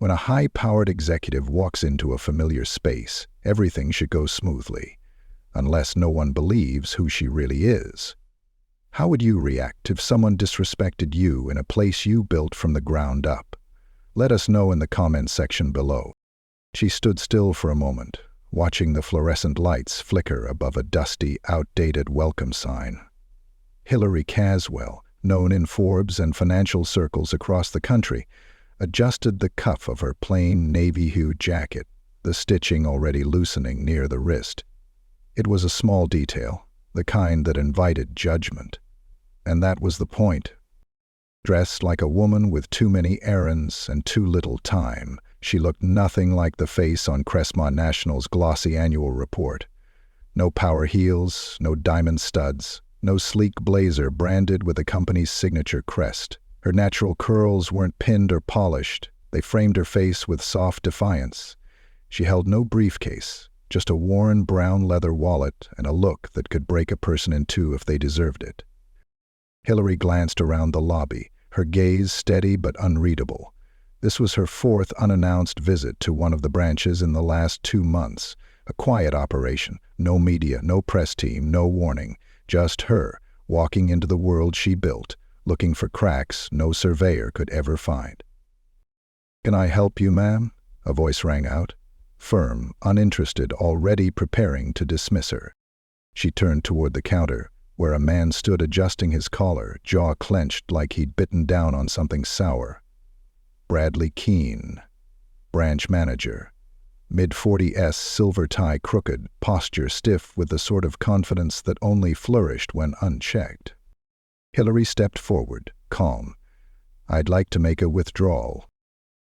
When a high-powered executive walks into a familiar space, everything should go smoothly, unless no one believes who she really is. How would you react if someone disrespected you in a place you built from the ground up? Let us know in the comments section below. She stood still for a moment, watching the fluorescent lights flicker above a dusty, outdated welcome sign. Hilary Caswell, known in Forbes and financial circles across the country, adjusted the cuff of her plain navy-hued jacket, the stitching already loosening near the wrist. It was a small detail, the kind that invited judgment. And that was the point. Dressed like a woman with too many errands and too little time, she looked nothing like the face on Crestmont National's glossy annual report. No power heels, no diamond studs, no sleek blazer branded with the company's signature crest. Her natural curls weren't pinned or polished. They framed her face with soft defiance. She held no briefcase, just a worn brown leather wallet and a look that could break a person in two if they deserved it. Hilary glanced around the lobby, her gaze steady but unreadable. This was her fourth unannounced visit to one of the branches in the last 2 months. A quiet operation, no media, no press team, no warning. Just her, walking into the world she built, looking for cracks no surveyor could ever find. "Can I help you, ma'am?" a voice rang out, firm, uninterested, already preparing to dismiss her. She turned toward the counter, where a man stood adjusting his collar, jaw clenched like he'd bitten down on something sour. Bradley Keene, branch manager. Mid-40s, silver tie crooked, posture stiff with the sort of confidence that only flourished when unchecked. Hilary stepped forward, calm. "I'd like to make a withdrawal."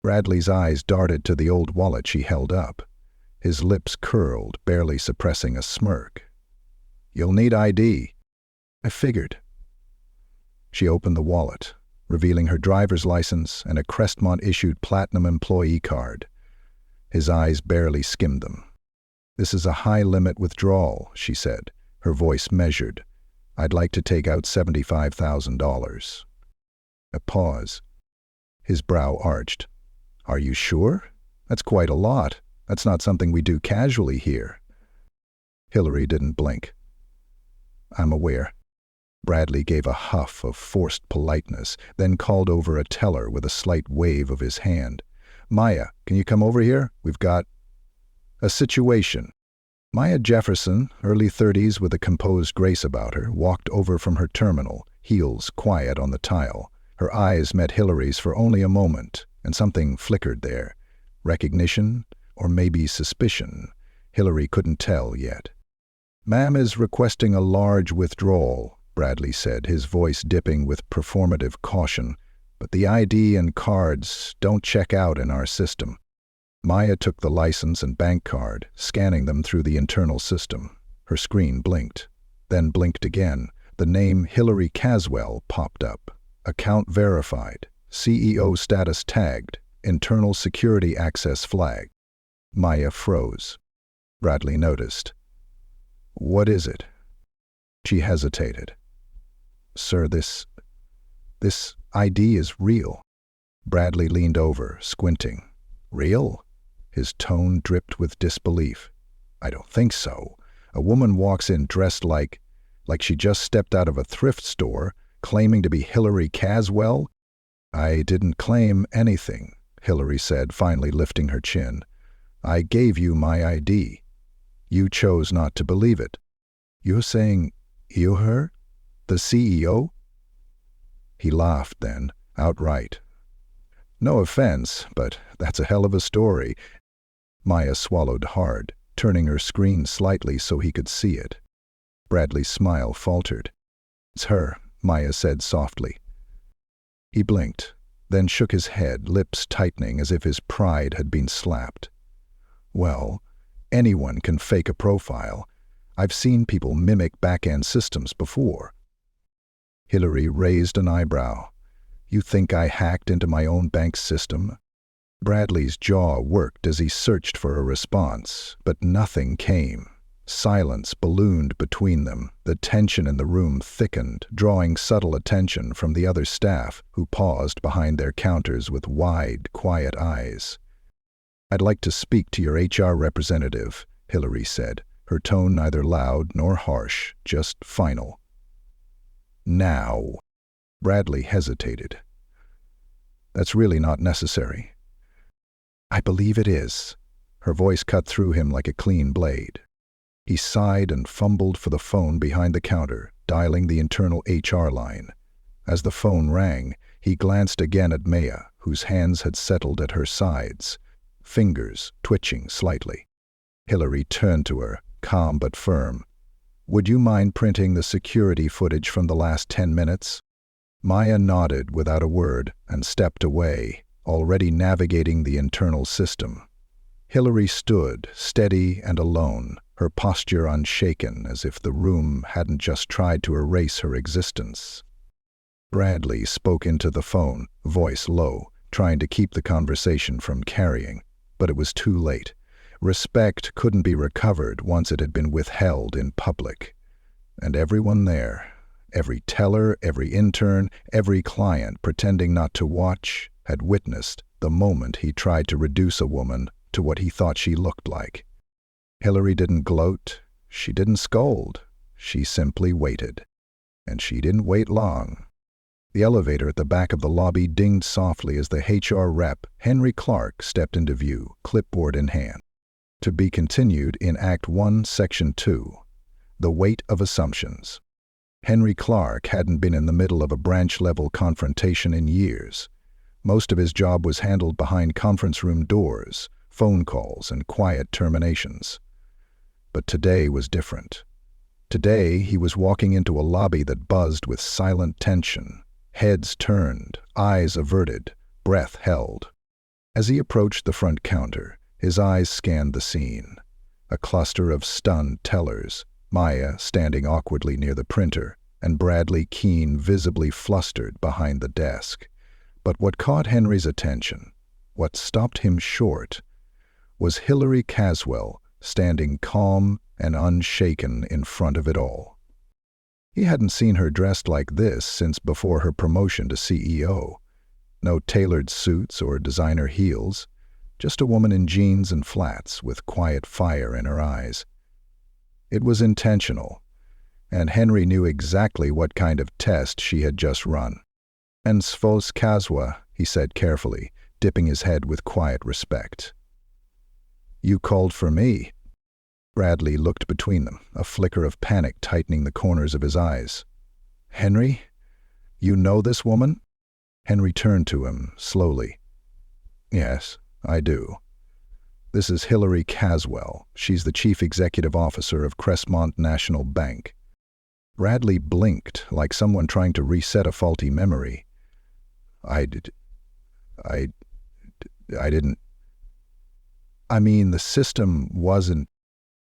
Bradley's eyes darted to the old wallet she held up. His lips curled, barely suppressing a smirk. "You'll need ID." "I figured." She opened the wallet, revealing her driver's license and a Crestmont-issued platinum employee card. His eyes barely skimmed them. "This is a high-limit withdrawal," she said, her voice measured. "I'd like to take out $75,000. A pause. His brow arched. "Are you sure? That's quite a lot. That's not something we do casually here." Hilary didn't blink. "I'm aware." Bradley gave a huff of forced politeness, then called over a teller with a slight wave of his hand. "Maya, can you come over here? We've got a situation." Maya Jefferson, early 30s with a composed grace about her, walked over from her terminal, heels quiet on the tile. Her eyes met Hilary's for only a moment, and something flickered there. Recognition, or maybe suspicion. Hilary couldn't tell yet. "Ma'am is requesting a large withdrawal," Bradley said, his voice dipping with performative caution. "But the ID and cards don't check out in our system." Maya took the license and bank card, scanning them through the internal system. Her screen blinked, then blinked again. The name Hilary Caswell popped up. Account verified. CEO status tagged. Internal security access flagged. Maya froze. Bradley noticed. "What is it?" She hesitated. "Sir, this ID is real." Bradley leaned over, squinting. "Real?" His tone dripped with disbelief. "I don't think so. A woman walks in dressed like she just stepped out of a thrift store, claiming to be Hilary Caswell." "I didn't claim anything," Hilary said, finally lifting her chin. "I gave you my ID. You chose not to believe it." "You're saying you her? The CEO?" He laughed then, outright. "No offense, but that's a hell of a story." Maya swallowed hard, turning her screen slightly so he could see it. Bradley's smile faltered. "It's her," Maya said softly. He blinked, then shook his head, lips tightening as if his pride had been slapped. "Well, anyone can fake a profile. I've seen people mimic back-end systems before." Hilary raised an eyebrow. "You think I hacked into my own bank's system?" Bradley's jaw worked as he searched for a response, but nothing came. Silence ballooned between them. The tension in the room thickened, drawing subtle attention from the other staff, who paused behind their counters with wide, quiet eyes. "I'd like to speak to your HR representative," Hilary said, her tone neither loud nor harsh, just final. "Now." Bradley hesitated. "That's really not necessary." "I believe it is." Her voice cut through him like a clean blade. He sighed and fumbled for the phone behind the counter, dialing the internal HR line. As the phone rang, he glanced again at Maya, whose hands had settled at her sides, fingers twitching slightly. Hilary turned to her, calm but firm. "Would you mind printing the security footage from the last 10 minutes? Maya nodded without a word and stepped away, already navigating the internal system. Hilary stood, steady and alone, her posture unshaken, as if the room hadn't just tried to erase her existence. Bradley spoke into the phone, voice low, trying to keep the conversation from carrying, but it was too late. Respect couldn't be recovered once it had been withheld in public. And everyone there, every teller, every intern, every client pretending not to watch, had witnessed the moment he tried to reduce a woman to what he thought she looked like. Hilary didn't gloat, she didn't scold, she simply waited. And she didn't wait long. The elevator at the back of the lobby dinged softly as the HR rep, Henry Clark, stepped into view, clipboard in hand. To be continued in Act 1, Section 2. The Weight of Assumptions. Henry Clark hadn't been in the middle of a branch-level confrontation in years. Most of his job was handled behind conference room doors, phone calls, and quiet terminations. But today was different. Today he was walking into a lobby that buzzed with silent tension, heads turned, eyes averted, breath held. As he approached the front counter, his eyes scanned the scene. A cluster of stunned tellers, Maya standing awkwardly near the printer, and Bradley Keene visibly flustered behind the desk. But what caught Henry's attention, what stopped him short, was Hilary Caswell standing calm and unshaken in front of it all. He hadn't seen her dressed like this since before her promotion to CEO. No tailored suits or designer heels, just a woman in jeans and flats with quiet fire in her eyes. It was intentional, and Henry knew exactly what kind of test she had just run. "And Svos Caswa," he said carefully, dipping his head with quiet respect. "You called for me." Bradley looked between them, a flicker of panic tightening the corners of his eyes. "Henry, you know this woman?" Henry turned to him, slowly. "Yes, I do. This is Hilary Caswell. She's the Chief Executive Officer of Crestmont National Bank." Bradley blinked, like someone trying to reset a faulty memory. I didn't. I mean, the system wasn't."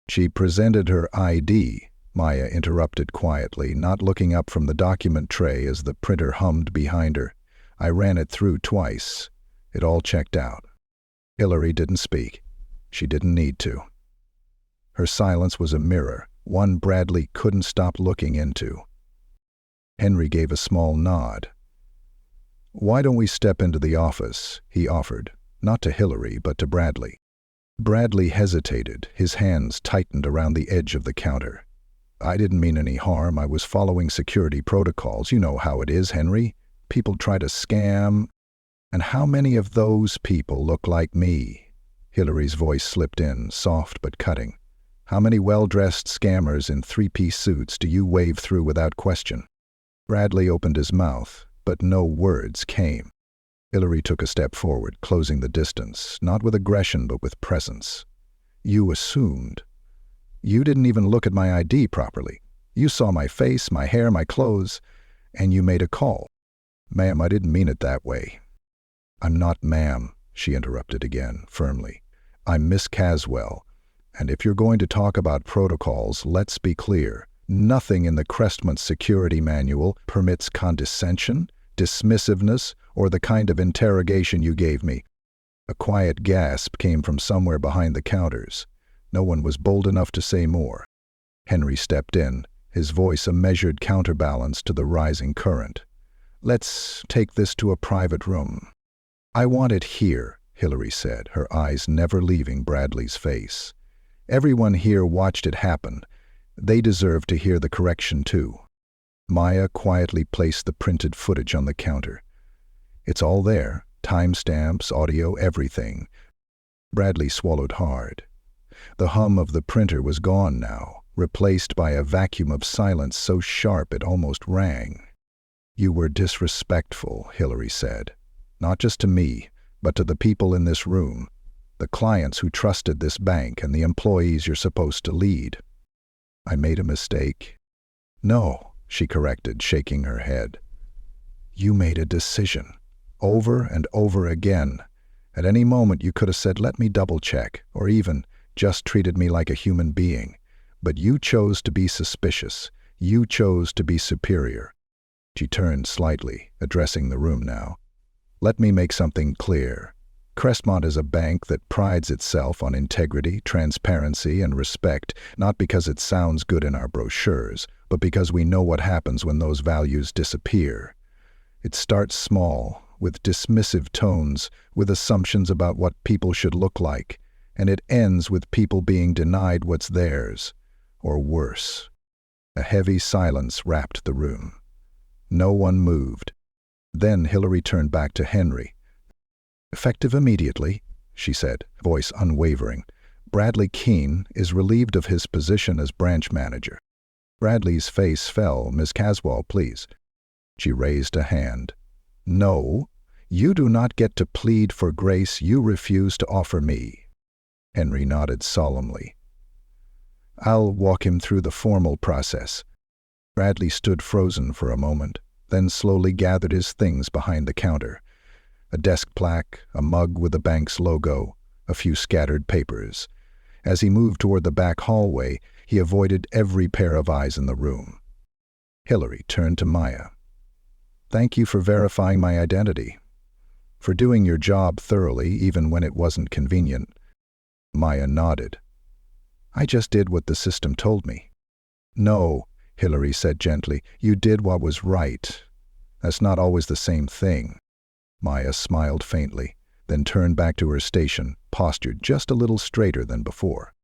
"She presented her ID," Maya interrupted quietly, not looking up from the document tray as the printer hummed behind her. "I ran it through twice. It all checked out." Hilary didn't speak. She didn't need to. Her silence was a mirror, one Bradley couldn't stop looking into. Henry gave a small nod. "Why don't we step into the office?" he offered, not to Hilary, but to Bradley. Bradley hesitated, his hands tightened around the edge of the counter. "I didn't mean any harm. I was following security protocols. You know how it is, Henry. People try to scam. And how many of those people look like me?" Hilary's voice slipped in, soft but cutting. "How many well-dressed scammers in three-piece suits do you wave through without question?" Bradley opened his mouth, but no words came. Hilary took a step forward, closing the distance, not with aggression but with presence. "You assumed. You didn't even look at my ID properly. You saw my face, my hair, my clothes, and you made a call." "Ma'am, I didn't mean it that way." "I'm not ma'am," she interrupted again, firmly. "I'm Miss Caswell, and if you're going to talk about protocols, let's be clear. Nothing in the Crestmont Security Manual permits condescension, dismissiveness, or the kind of interrogation you gave me." A quiet gasp came from somewhere behind the counters. No one was bold enough to say more. Henry stepped in, his voice a measured counterbalance to the rising current. "Let's take this to a private room." "I want it here," Hilary said, her eyes never leaving Bradley's face. Everyone here watched it happen. They deserve to hear the correction too. Maya quietly placed the printed footage on the counter. It's all there, timestamps, audio, everything. Bradley swallowed hard. The hum of the printer was gone now, replaced by a vacuum of silence so sharp it almost rang. You were disrespectful, Hilary said. Not just to me, but to the people in this room, the clients who trusted this bank and the employees you're supposed to lead. I made a mistake. No, she corrected, shaking her head. You made a decision, over and over again. At any moment you could have said, let me double-check, or even just treated me like a human being. But you chose to be suspicious. You chose to be superior. She turned slightly, addressing the room now. Let me make something clear. Crestmont is a bank that prides itself on integrity, transparency, and respect, not because it sounds good in our brochures, but because we know what happens when those values disappear. It starts small, with dismissive tones, with assumptions about what people should look like, and it ends with people being denied what's theirs, or worse. A heavy silence wrapped the room. No one moved. Then Hilary turned back to Henry. Effective immediately, she said, voice unwavering. Bradley Keene is relieved of his position as branch manager. Bradley's face fell. Miss Caswell, please. She raised a hand. No, you do not get to plead for grace you refuse to offer me. Henry nodded solemnly. I'll walk him through the formal process. Bradley stood frozen for a moment, then slowly gathered his things behind the counter. A desk plaque, a mug with the bank's logo, a few scattered papers. As he moved toward the back hallway, he avoided every pair of eyes in the room. Hilary turned to Maya. Thank you for verifying my identity, for doing your job thoroughly even when it wasn't convenient. Maya nodded. I just did what the system told me. No, Hilary said gently, you did what was right. That's not always the same thing. Maya smiled faintly, then turned back to her station, postured just a little straighter than before.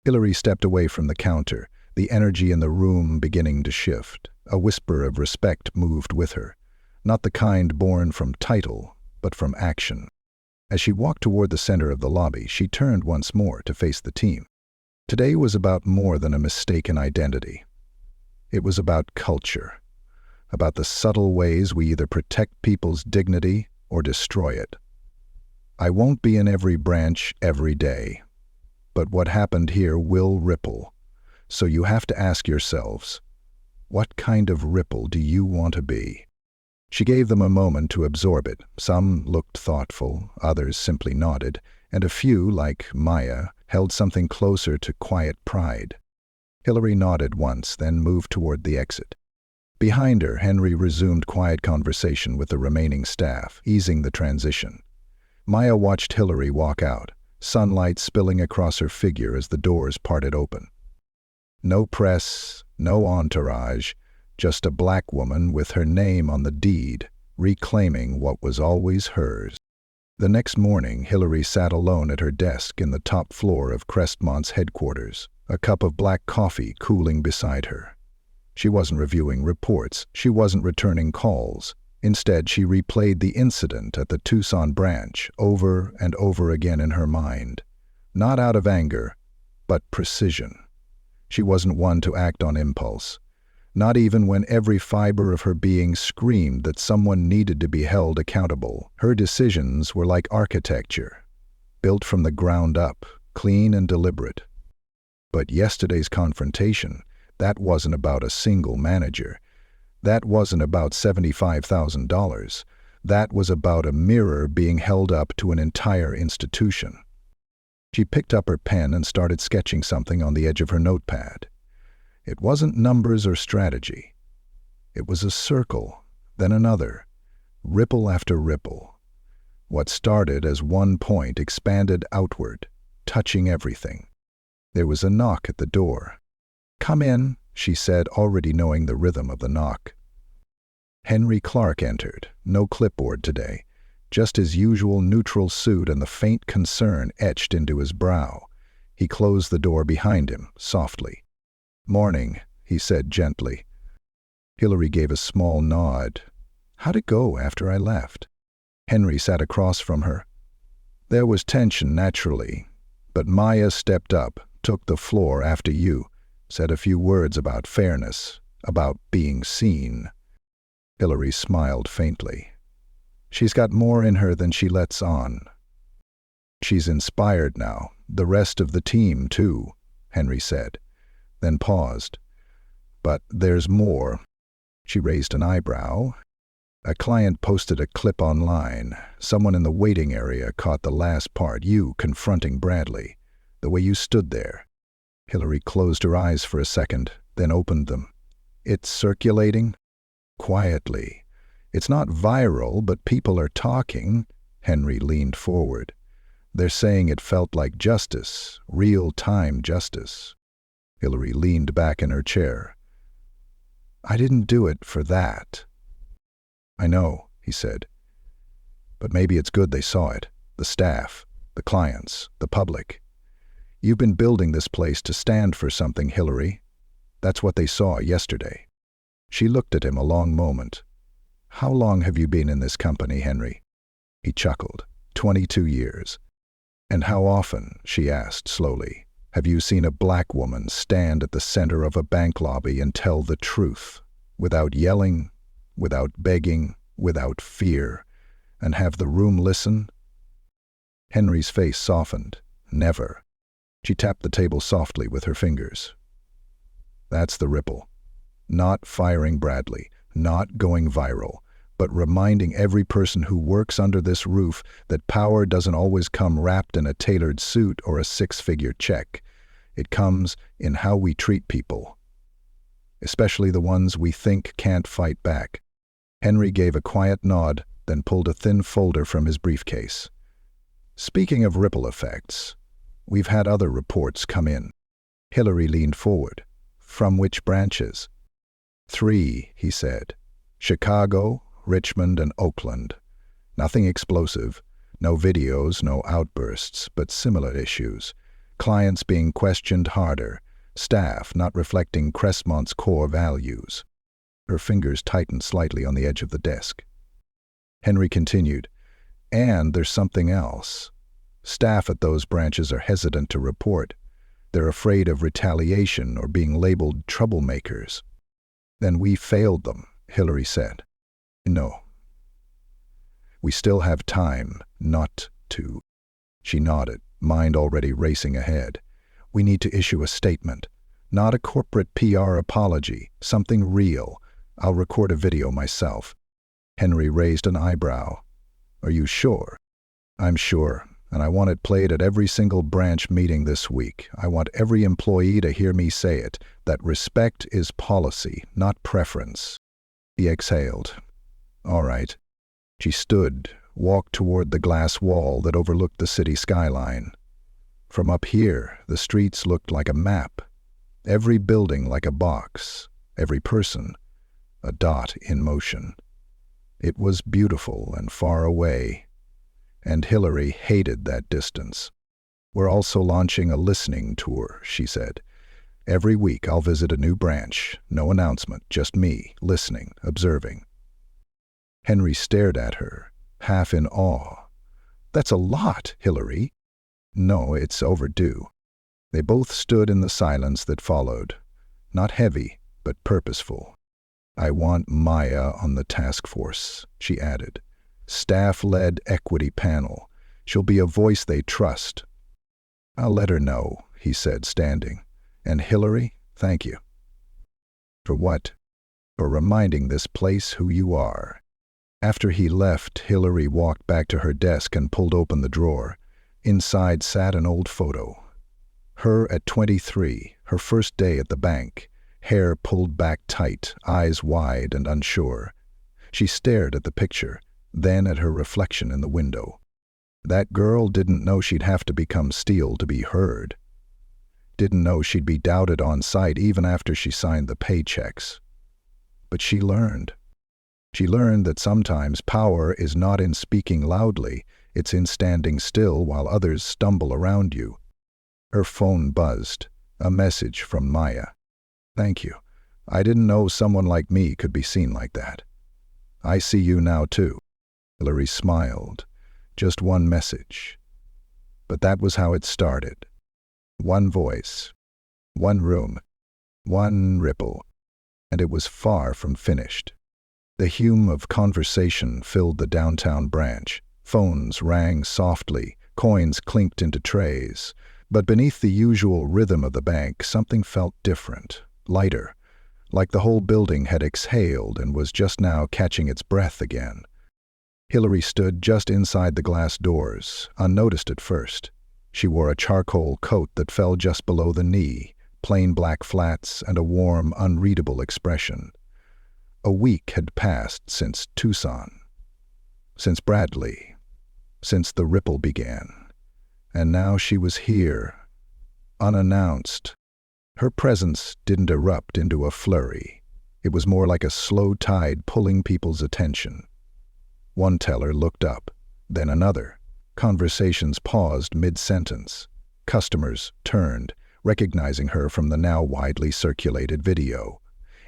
Hilary stepped away from the counter, the energy in the room beginning to shift. A whisper of respect moved with her, not the kind born from title, but from action. As she walked toward the center of the lobby, she turned once more to face the team. Today was about more than a mistaken identity. It was about culture, about the subtle ways we either protect people's dignity or destroy it. I won't be in every branch every day, but what happened here will ripple. So you have to ask yourselves, what kind of ripple do you want to be? She gave them a moment to absorb it. Some looked thoughtful, others simply nodded, and a few, like Maya, held something closer to quiet pride. Hilary nodded once, then moved toward the exit. Behind her, Henry resumed quiet conversation with the remaining staff, easing the transition. Maya watched Hilary walk out, sunlight spilling across her figure as the doors parted open. No press, no entourage, just a black woman with her name on the deed, reclaiming what was always hers. The next morning, Hilary sat alone at her desk in the top floor of Crestmont's headquarters, a cup of black coffee cooling beside her. She wasn't reviewing reports, she wasn't returning calls. Instead, she replayed the incident at the Tucson branch over and over again in her mind. Not out of anger, but precision. She wasn't one to act on impulse. Not even when every fiber of her being screamed that someone needed to be held accountable. Her decisions were like architecture, built from the ground up, clean and deliberate. But yesterday's confrontation, that wasn't about a single manager. That wasn't about $75,000. That was about a mirror being held up to an entire institution. She picked up her pen and started sketching something on the edge of her notepad. It wasn't numbers or strategy. It was a circle, then another, ripple after ripple. What started as one point expanded outward, touching everything. There was a knock at the door. "Come in," she said, already knowing the rhythm of the knock. Henry Clark entered, no clipboard today, just his usual neutral suit and the faint concern etched into his brow. He closed the door behind him, softly. "Morning," he said gently. Hilary gave a small nod. "How'd it go after I left?" Henry sat across from her. "There was tension, naturally, but Maya stepped up, took the floor after you, said a few words about fairness, about being seen." Hilary smiled faintly. "She's got more in her than she lets on." "She's inspired now, the rest of the team, too," Henry said, then paused. "But there's more." She raised an eyebrow. "A client posted a clip online. Someone in the waiting area caught the last part, you confronting Bradley, the way you stood there." Hilary closed her eyes for a second, then opened them. "It's circulating?" "Quietly. It's not viral, but people are talking." Henry leaned forward. "They're saying it felt like justice, real-time justice." Hilary leaned back in her chair. "I didn't do it for that." "I know," he said. "But maybe it's good they saw it. The staff, the clients, the public. You've been building this place to stand for something, Hilary. That's what they saw yesterday." She looked at him a long moment. "How long have you been in this company, Henry?" He chuckled. 22 years. "And how often," she asked slowly, "have you seen a black woman stand at the center of a bank lobby and tell the truth, without yelling, without begging, without fear, and have the room listen?" Henry's face softened. "Never." She tapped the table softly with her fingers. "That's the ripple. Not firing Bradley, not going viral, but reminding every person who works under this roof that power doesn't always come wrapped in a tailored suit or a six-figure check. It comes in how we treat people, especially the ones we think can't fight back." Henry gave a quiet nod, then pulled a thin folder from his briefcase. "Speaking of ripple effects, we've had other reports come in." Hilary leaned forward. "From which branches?" "3, he said. "Chicago, Richmond, and Oakland. Nothing explosive. No videos, no outbursts, but similar issues. Clients being questioned harder. Staff not reflecting Crestmont's core values." Her fingers tightened slightly on the edge of the desk. Henry continued, "And there's something else. Staff at those branches are hesitant to report. They're afraid of retaliation or being labeled troublemakers." "Then we failed them," Hilary said. "No. We still have time not to." She nodded, mind already racing ahead. "We need to issue a statement. Not a corporate PR apology, something real. I'll record a video myself." Henry raised an eyebrow. "Are you sure?" "I'm sure, and I want it played at every single branch meeting this week. I want every employee to hear me say it, that respect is policy, not preference." He exhaled. "All right." She stood, walked toward the glass wall that overlooked the city skyline. From up here, the streets looked like a map. Every building like a box, every person a dot in motion. It was beautiful and far away, and Hilary hated that distance. "We're also launching a listening tour," she said. "Every week I'll visit a new branch. No announcement, just me, listening, observing." Henry stared at her, half in awe. "That's a lot, Hilary." "No, it's overdue." They both stood in the silence that followed. Not heavy, but purposeful. "I want Maya on the task force," she added. "Staff-led equity panel. She'll be a voice they trust." "I'll let her know," he said, standing. "And Hilary, thank you." "For what?" "For reminding this place who you are." After he left, Hilary walked back to her desk and pulled open the drawer. Inside sat an old photo. Her at 23, her first day at the bank. Hair pulled back tight, eyes wide and unsure. She stared at the picture, then at her reflection in the window. That girl didn't know she'd have to become steel to be heard. Didn't know she'd be doubted on sight even after she signed the paychecks. But she learned. She learned that sometimes power is not in speaking loudly, it's in standing still while others stumble around you. Her phone buzzed. A message from Maya. "Thank you. I didn't know someone like me could be seen like that. I see you now too." Hilary smiled. Just one message. But that was how it started. One voice. One room. One ripple. And it was far from finished. The hum of conversation filled the downtown branch. Phones rang softly, coins clinked into trays. But beneath the usual rhythm of the bank, something felt different, lighter, like the whole building had exhaled and was just now catching its breath again. Hilary stood just inside the glass doors, unnoticed at first. She wore a charcoal coat that fell just below the knee, plain black flats, and a warm, unreadable expression. A week had passed since Tucson, since Bradley, since the ripple began. And now she was here, unannounced. Her presence didn't erupt into a flurry. It was more like a slow tide pulling people's attention. One teller looked up, then another. Conversations paused mid-sentence. Customers turned, recognizing her from the now widely circulated video.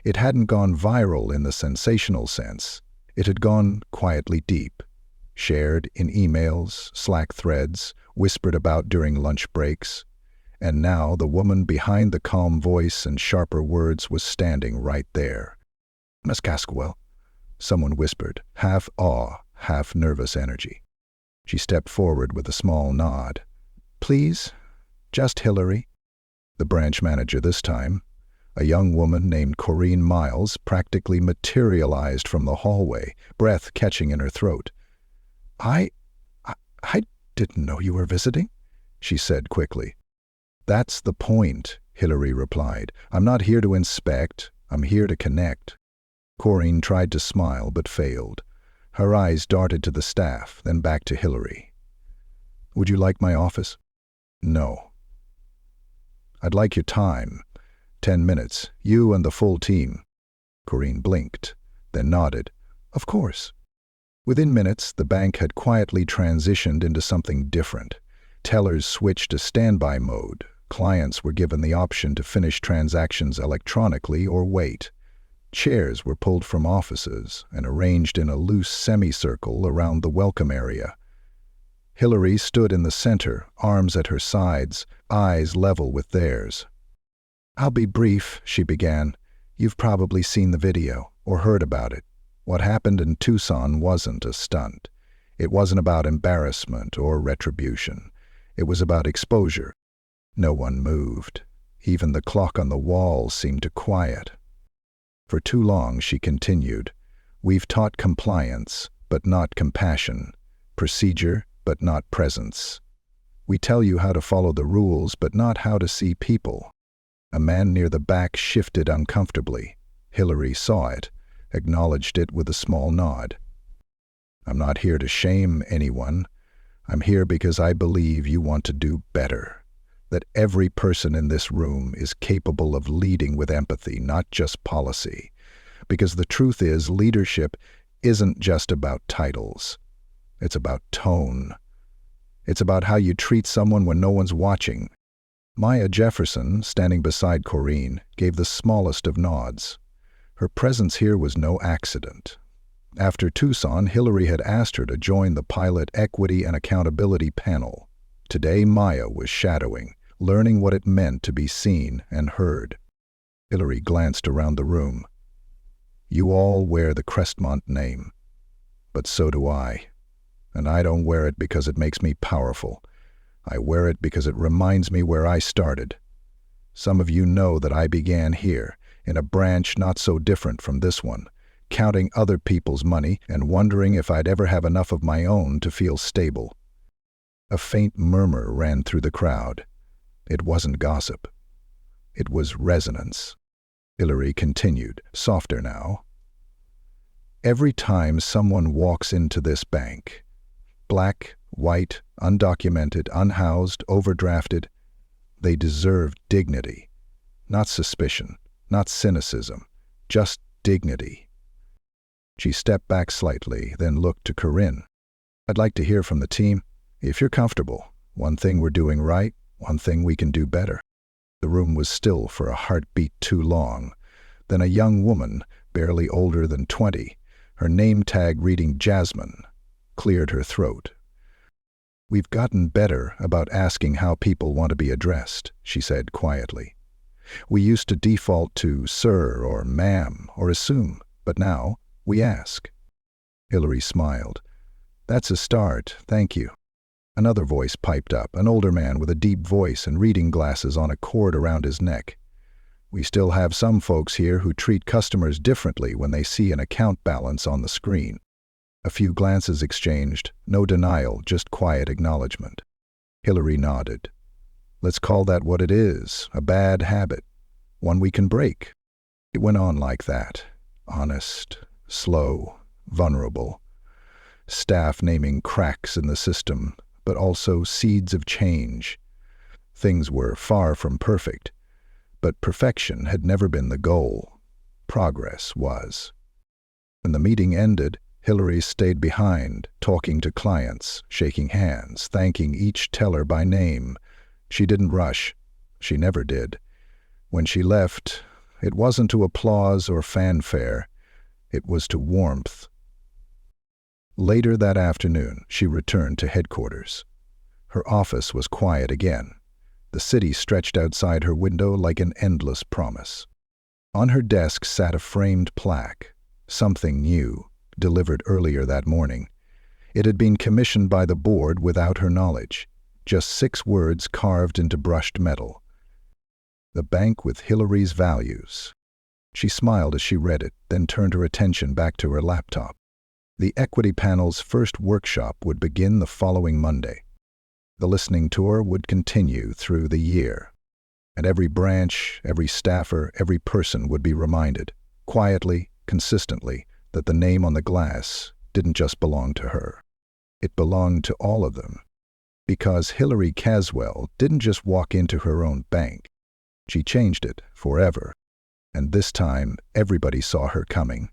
It hadn't gone viral in the sensational sense. It had gone quietly deep, shared in emails, Slack threads, whispered about during lunch breaks. And now the woman behind the calm voice and sharper words was standing right there. "Miss Caswell," someone whispered, half awe, half nervous energy. She stepped forward with a small nod. "Please, just Hilary." The branch manager this time, a young woman named Corinne Miles, practically materialized from the hallway, breath catching in her throat. I didn't know you were visiting," she said quickly. "That's the point," Hilary replied. "I'm not here to inspect, I'm here to connect." Corinne tried to smile but failed. Her eyes darted to the staff, then back to Hilary. "Would you like my office?" "No." "I'd like your time. 10 minutes, you and the full team." Corinne blinked, then nodded. "Of course." Within minutes, the bank had quietly transitioned into something different. Tellers switched to standby mode. Clients were given the option to finish transactions electronically or wait. Chairs were pulled from offices and arranged in a loose semicircle around the welcome area. Hilary stood in the center, arms at her sides, eyes level with theirs. "I'll be brief," she began. "You've probably seen the video or heard about it. What happened in Tucson wasn't a stunt. It wasn't about embarrassment or retribution. It was about exposure." No one moved. Even the clock on the wall seemed to quiet. "For too long," she continued, "we've taught compliance, but not compassion, procedure, but not presence. We tell you how to follow the rules, but not how to see people." A man near the back shifted uncomfortably. Hilary saw it, acknowledged it with a small nod. "I'm not here to shame anyone. I'm here because I believe you want to do better. That every person in this room is capable of leading with empathy, not just policy. Because the truth is, leadership isn't just about titles. It's about tone. It's about how you treat someone when no one's watching." Maya Jefferson, standing beside Corinne, gave the smallest of nods. Her presence here was no accident. After Tucson, Hilary had asked her to join the pilot equity and accountability panel. Today, Maya was shadowing, learning what it meant to be seen and heard. Hilary glanced around the room. "You all wear the Crestmont name, but so do I. And I don't wear it because it makes me powerful. I wear it because it reminds me where I started. Some of you know that I began here, in a branch not so different from this one, counting other people's money and wondering if I'd ever have enough of my own to feel stable." A faint murmur ran through the crowd. It wasn't gossip. It was resonance. Hilary continued, softer now. "Every time someone walks into this bank, black, white, undocumented, unhoused, overdrafted, they deserve dignity. Not suspicion, not cynicism, just dignity. She stepped back slightly, then looked to Corinne. "I'd like to hear from the team. If you're comfortable, one thing we're doing right, one thing we can do better." The room was still for a heartbeat too long. Then a young woman, barely older than 20, her name tag reading Jasmine, cleared her throat. "We've gotten better about asking how people want to be addressed," she said quietly. "We used to default to sir or ma'am or assume, but now we ask." Hilary smiled. "That's a start, thank you." Another voice piped up, an older man with a deep voice and reading glasses on a cord around his neck. "We still have some folks here who treat customers differently when they see an account balance on the screen." A few glances exchanged, no denial, just quiet acknowledgement. Hilary nodded. "Let's call that what it is, a bad habit, one we can break." It went on like that, honest, slow, vulnerable. Staff naming cracks in the system, but also seeds of change. Things were far from perfect, but perfection had never been the goal. Progress was. When the meeting ended, Hilary stayed behind, talking to clients, shaking hands, thanking each teller by name. She didn't rush. She never did. When she left, it wasn't to applause or fanfare. It was to warmth. Later that afternoon, she returned to headquarters. Her office was quiet again. The city stretched outside her window like an endless promise. On her desk sat a framed plaque, something new, delivered earlier that morning. It had been commissioned by the board without her knowledge, just 6 words carved into brushed metal. "The bank with Hilary's values." She smiled as she read it, then turned her attention back to her laptop. The equity panel's first workshop would begin the following Monday. The listening tour would continue through the year. And every branch, every staffer, every person would be reminded, quietly, consistently, that the name on the glass didn't just belong to her. It belonged to all of them. Because Hilary Caswell didn't just walk into her own bank. She changed it forever. And this time, everybody saw her coming.